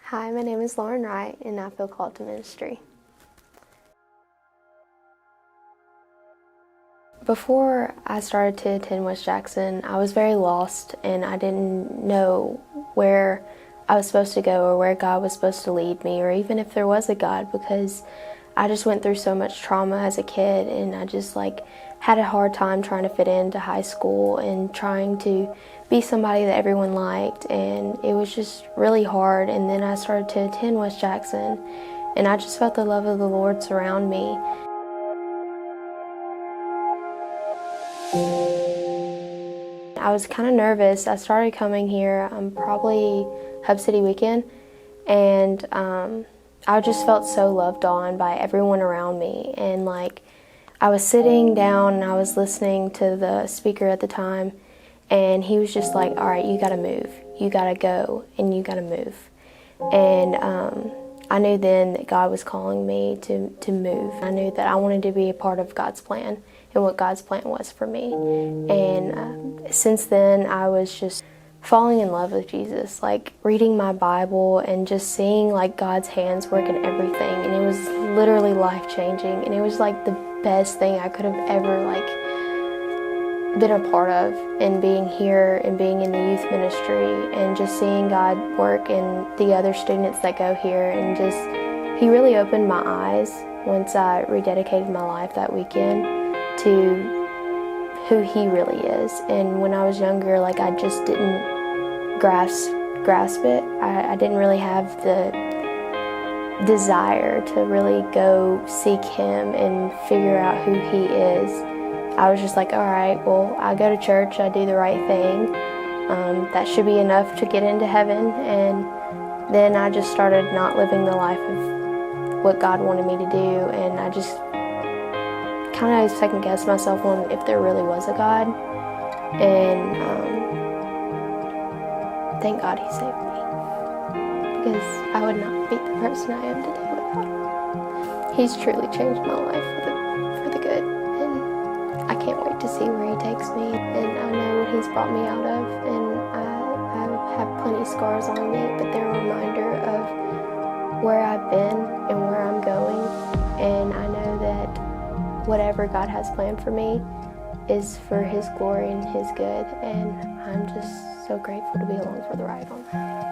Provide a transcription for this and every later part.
Hi, my name is Lauren Wright, and I feel called to ministry. Before I started to attend West Jackson, I was very lost, and I didn't know where I was supposed to go or where God was supposed to lead me, or even if there was a God, because I just went through so much trauma as a kid, and I just had a hard time trying to fit into high school and trying to be somebody that everyone liked, and it was just really hard. And then I started to attend West Jackson, and I just felt the love of the Lord surround me. I was kind of nervous. I started coming here probably Hub City weekend, and I just felt so loved on by everyone around me. And I was sitting down and I was listening to the speaker at the time, and he was just like, all right, you gotta move, you gotta go, and you gotta move. And I knew then that God was calling me to move. I knew that I wanted to be a part of God's plan and what God's plan was for me. And since then, I was just falling in love with Jesus, reading my Bible and just seeing God's hands work in everything. And it was literally life-changing, and it was the best thing I could have ever been a part of. And being here and being in the youth ministry and just seeing God work in the other students that go here, and He really opened my eyes once I rededicated my life that weekend to who He really is. And when I was younger, I just didn't grasp it. I didn't really have the desire to really go seek Him and figure out who He is. I was just all right, well, I go to church, I do the right thing. That should be enough to get into heaven. And then I just started not living the life of what God wanted me to do, and I just kind of second-guessed myself on if there really was a God. And thank God He saved me, because I would not be the person I am today without Him. He's truly changed my life for the good, and I can't wait to see where He takes me. And I know what He's brought me out of, and I have plenty of scars on me, but they're a reminder of where I've been and where I'm going. And I know that whatever God has planned for me is for His glory and His good, and I'm just so grateful to be along for the ride on that.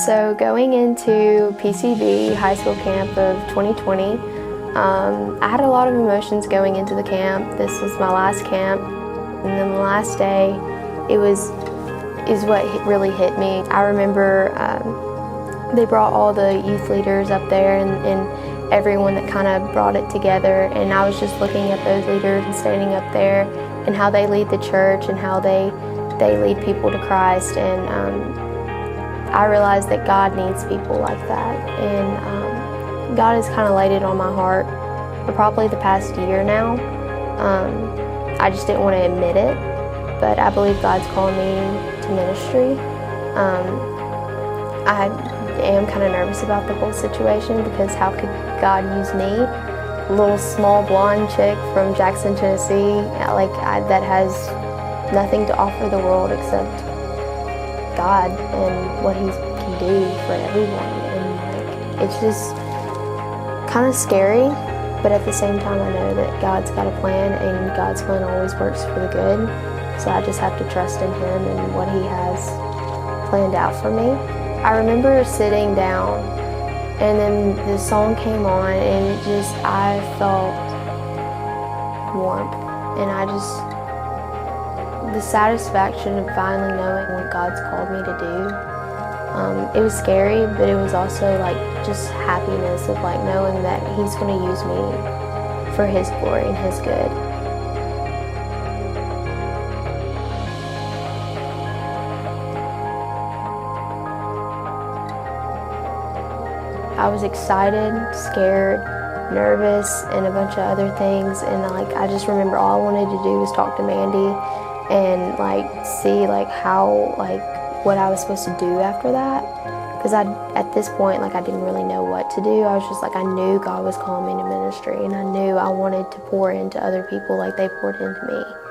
So going into PCB High School Camp of 2020, I had a lot of emotions going into the camp. This was my last camp, and then the last day, is what really hit me. I remember they brought all the youth leaders up there, and everyone that kind of brought it together, and I was just looking at those leaders and standing up there and how they lead the church and how they lead people to Christ. And I realized that God needs people like that, and God has kind of laid it on my heart for probably the past year now. I just didn't want to admit it, but I believe God's calling me to ministry. I am kind of nervous about the whole situation, because how could God use me, a little small blonde chick from Jackson, Tennessee, that has nothing to offer the world except God and what He can do for everyone. And it's just kind of scary, but at the same time I know that God's got a plan, and God's plan always works for the good. So I just have to trust in Him and what He has planned out for me. I remember sitting down, and then the song came on, and I felt warmth, and the satisfaction of finally knowing what God's called me to do. It was scary, but it was also just happiness of knowing that He's going to use me for His glory and His good. I was excited, scared, nervous, and a bunch of other things, and I just remember all I wanted to do was talk to Mandy and see how what I was supposed to do after that, because at this point I didn't really know what to do. I was just I knew God was calling me to ministry, and I knew I wanted to pour into other people like they poured into me.